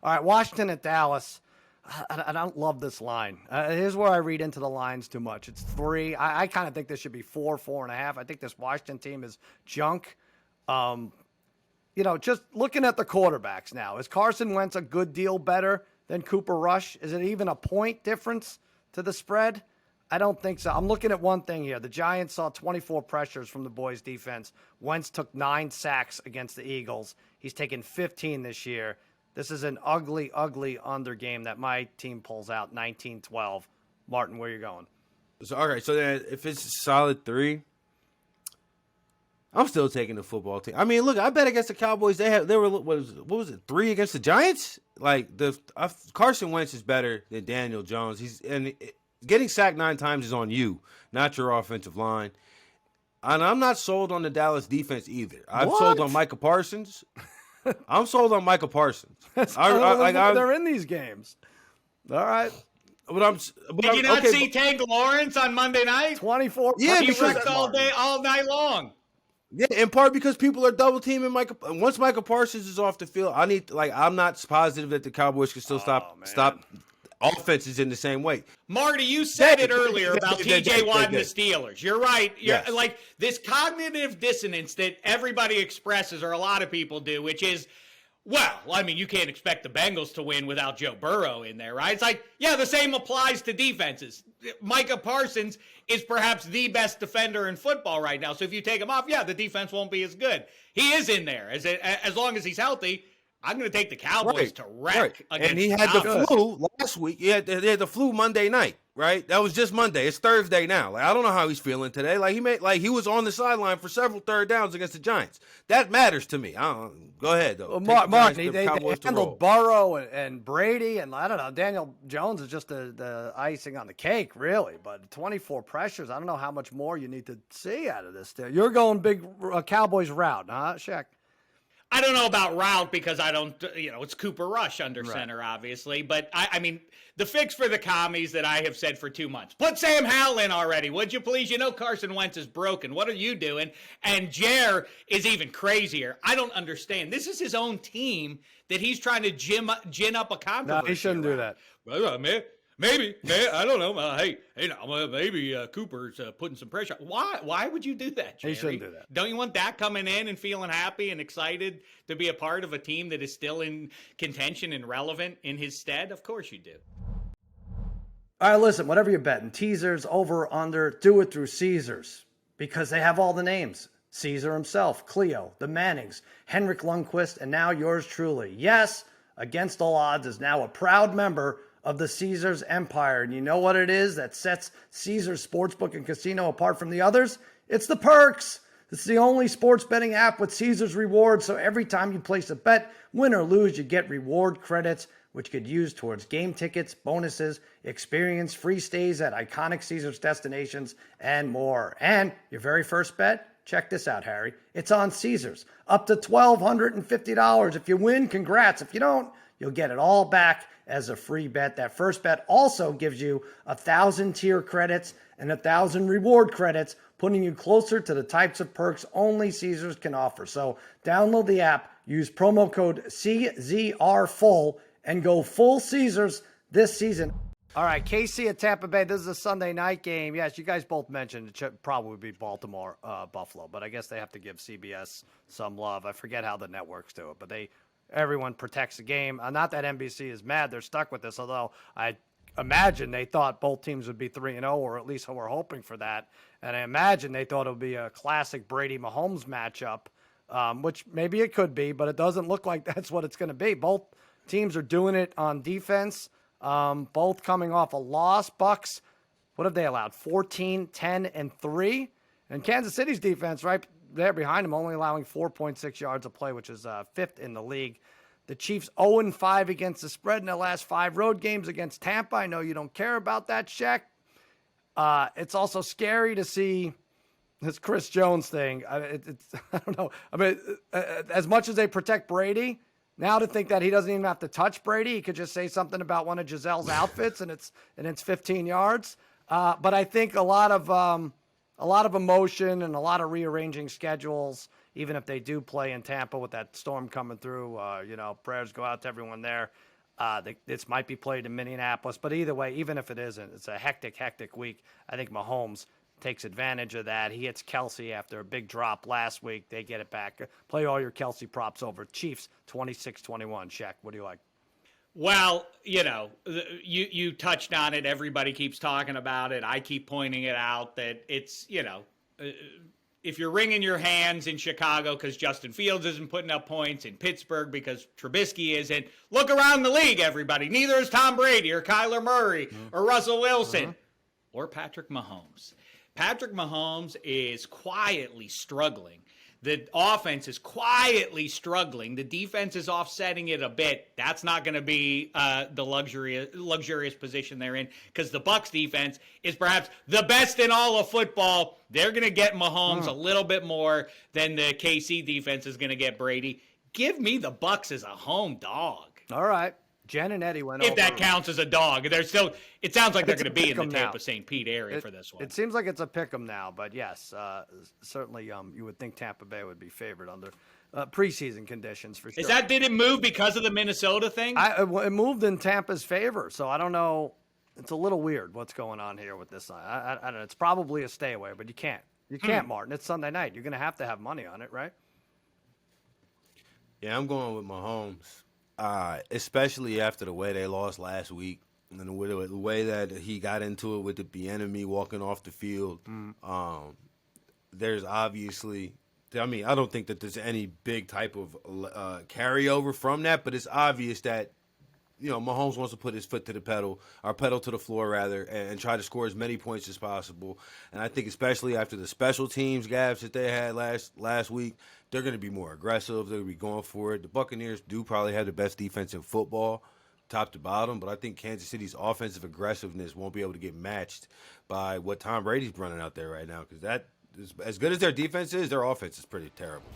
All right, Washington at Dallas. I don't love this line. Here's where I read into the lines too much. It's 3. I kind of think this should be 4, 4.5. I think this Washington team is junk. Just looking at the quarterbacks now, is Carson Wentz a good deal better than Cooper Rush? Is it even a point difference to the spread? I don't think so. I'm looking at one thing here. The Giants saw 24 pressures from the boys' defense. Wentz took 9 sacks against the Eagles. He's taken 15 this year. This is an ugly, ugly under game that my team pulls out 19-12. Martin, where you going? So, all right, so then if it's a solid 3, I'm still taking the football team. I mean, look, I bet against the Cowboys they were what was it 3 against the Giants? Like Carson Wentz is better than Daniel Jones. Getting sacked 9 times is on you, not your offensive line. And I'm not sold on the Dallas defense either. I'm sold on Micah Parsons. I'm sold on Micah Parsons. They're in these games. All right. Did you not see Tank Lawrence on Monday night? 24. Yeah, he wrecked all night long. Yeah, in part because people are double teaming Micah. Once Micah Parsons is off the field, I'm not positive that the Cowboys can still stop offenses in the same way. Marty, you said it earlier about TJ Watt and the Steelers. You're right. Yes. Like this cognitive dissonance that everybody expresses, or a lot of people do, which is, well, I mean, you can't expect the Bengals to win without Joe Burrow in there, right? It's like, yeah, the same applies to defenses. Micah Parsons is perhaps the best defender in football right now. So if you take him off, yeah, the defense won't be as good. He is in there. As long as he's healthy, I'm going to take the Cowboys to wreck. And he had the flu last week. He had the flu Monday night, right? That was just Monday. It's Thursday now. Like, I don't know how he's feeling today. He was on the sideline for several third downs against the Giants. That matters to me. Go ahead, though. Well, Mark, they handled Burrow and Brady, and I don't know. Daniel Jones is just the icing on the cake, really. But 24 pressures, I don't know how much more you need to see out of this. You're going big Cowboys route, huh, Shaq? I don't know about route because I don't, it's Cooper Rush under center, obviously. But, I mean, the fix for the commies that I have said for 2 months. Put Sam Howell in already, would you please? You know Carson Wentz is broken. What are you doing? And Jer is even crazier. I don't understand. This is his own team that he's trying to gin up a controversy. No, he shouldn't do that. Well, maybe, I don't know. Maybe Cooper's putting some pressure. Why would you do that, Jerry? He shouldn't do that. Don't you want Dak coming in and feeling happy and excited to be a part of a team that is still in contention and relevant in his stead? Of course you do. All right, listen, whatever you're betting, teasers, over, under, do it through Caesars because they have all the names. Caesar himself, Cleo, the Mannings, Henrik Lundqvist, and now yours truly. Yes, Against All Odds is now a proud member of the Caesars empire. And you know what it is that sets Caesars Sportsbook and Casino apart from the others? It's the perks. It's the only sports betting app with Caesars rewards. So every time you place a bet, win or lose, you get reward credits, which you could use towards game tickets, bonuses, experience, free stays at iconic Caesars destinations, and more. And your very first bet, check this out, Harry. It's on Caesars. Up to $1,250. If you win, congrats. If you don't, you'll get it all back as a free bet. That first bet also gives you 1,000 tier credits and 1,000 reward credits, putting you closer to the types of perks only Caesars can offer. So download the app, use promo code CZRFULL, and go full Caesars this season. All right, KC at Tampa Bay. This is a Sunday night game. Yes, you guys both mentioned it should probably be Baltimore, Buffalo, but I guess they have to give CBS some love. I forget how the networks do it, but everyone protects the game. Not that NBC is mad. They're stuck with this, although I imagine they thought both teams would be 3-0, or at least we're hoping for that. And I imagine they thought it would be a classic Brady-Mahomes matchup, which maybe it could be, but it doesn't look like that's what it's going to be. Both teams are doing it on defense, both coming off a loss. Bucks, what have they allowed? 14, 10, and 3. And Kansas City's defense, right there behind them, only allowing 4.6 yards a play, which is fifth in the league. The Chiefs 0-5 against the spread in their last 5 road games against Tampa. I know you don't care about that, Shaq. It's also scary to see this Chris Jones thing. I don't know. I mean, as much as they protect Brady, now to think that he doesn't even have to touch Brady, he could just say something about one of Giselle's outfits and it's 15 yards. But I think a lot of emotion and a lot of rearranging schedules, even if they do play in Tampa with that storm coming through, prayers go out to everyone there. This might be played in Minneapolis, but either way, even if it isn't, it's a hectic week. I think Mahomes takes advantage of that. He hits Kelsey after a big drop last week. They get it back. Play all your Kelsey props over. Chiefs 26-21. Shaq, what do you like? Well, you touched on it. Everybody keeps talking about it. I keep pointing it out that it's, if you're wringing your hands in Chicago because Justin Fields isn't putting up points, in Pittsburgh because Trubisky isn't, look around the league, everybody. Neither is Tom Brady or Kyler Murray or Russell Wilson or Patrick Mahomes. Patrick Mahomes is quietly struggling. The offense is quietly struggling. The defense is offsetting it a bit. That's not going to be the luxurious position they're in because the Bucs defense is perhaps the best in all of football. They're going to get Mahomes a little bit more than the KC defense is going to get Brady. Give me the Bucs as a home dog. All right. Jen and Eddie went over. If that counts as a dog. They're still. It sounds like they're going to be in the Tampa-St. Pete area for this one. It seems like it's a pick 'em now, but yes, certainly you would think Tampa Bay would be favored under preseason conditions for sure. Did it move because of the Minnesota thing? It moved in Tampa's favor, so I don't know. It's a little weird what's going on here with this. I don't know. It's probably a stay away, but you can't. You can't, Martin. It's Sunday night. You're going to have money on it, right? Yeah, I'm going with Mahomes. Especially after the way they lost last week and the way that he got into it with the Bieniemy walking off the field. There's obviously, I don't think that there's any big type of carryover from that, but it's obvious that Mahomes wants to put his foot to the pedal, or pedal to the floor rather, and try to score as many points as possible. And I think especially after the special teams gaps that they had last week, they're going to be more aggressive. They're going to be going for it. The Buccaneers do probably have the best defense in football, top to bottom, but I think Kansas City's offensive aggressiveness won't be able to get matched by what Tom Brady's running out there right now, because that is, as good as their defense is, their offense is pretty terrible.